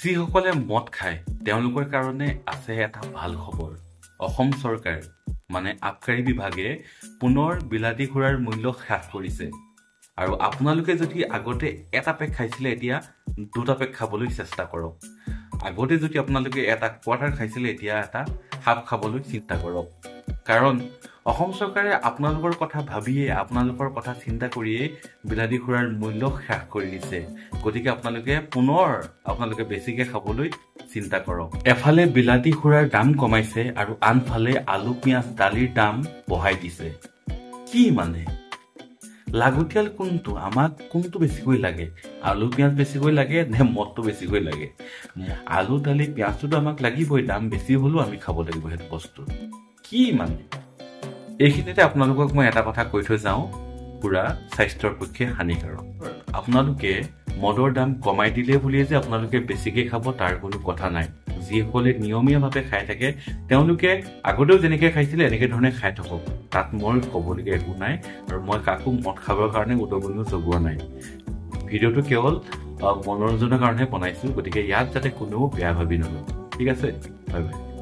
যিসকলে মদ খায় তেওঁলোকৰ কাৰণে আছে এটা ভাল খবৰ। অসম চৰকাৰ মানে আবকাৰী বিভাগে পুনৰ বিলাতী ঘোঁৰাৰ মূল্য হ্ৰাস কৰিছে। আৰু আপোনালোকে যদি আগতে এটা পেক খাইছিলে এতিয়া দুটা পেক খাবলৈ চেষ্টা কৰক। আগতে যদি আপোনালোকে এটা কোৱাৰ্টাৰ খাইছিলে এতিয়া এটা হাফ খাবলৈ চিন্তা কৰক। কাৰণ অসম চৰকাৰে আপোনালোকৰ কথা ভাবিয়ে আপোনালোকৰ কথা চিন্তা কৰিয়ে বিলাতী ঘোঁৰাৰ মূল্য হ্ৰাস কৰি দিছে। গতিকে আপোনালোকে বেছিকে খাবলৈ চিন্তা কৰক। এফালে বিলাতী ঘোঁৰাৰ দাম কমাইছে আৰু আনফালে আলু পিঁয়াজ দালিৰ দাম বঢ়াই দিছে। কি মানে লাগতিয়াল কোনটো? আমাক কোনটো বেছিকৈ লাগে? আলু পিঁয়াজ বেছিকৈ লাগে নে মদটো বেছিকৈ লাগে? আলু দালি পিঁয়াজটোতো আমাক লাগিবই, দাম বেছি হ'লেও আমি খাব লাগিব সেইটো বস্তু। কি মানে? এইখিনিতে আপোনালোকক মই এটা কথা কৈ থৈ যাওঁ, পুৰা স্বাস্থ্যৰ পক্ষে হানিকাৰক। আপোনালোকে মদৰ দাম কমাই দিলে বুলিয়ে যে আপোনালোকে বেছিকে খাব তাৰ কোনো কথা নাই। যিসকলে নিয়মীয়াভাৱে খাই থাকে তেওঁলোকে আগতেও যেনেকে খাইছিলে এনেকে ধৰণে খাই থাকক, তাত মোৰ ক'বলগীয়া একো নাই। আৰু মই কাকো মদ খাবৰ কাৰণে উদগনি জগোৱা নাই। ভিডিঅ'টো কেৱল মনোৰঞ্জনৰ কাৰণেহে বনাইছো, গতিকে ইয়াত যাতে কোনেও বেয়া ভাবি নলয়। ঠিক আছে, বাই বাই।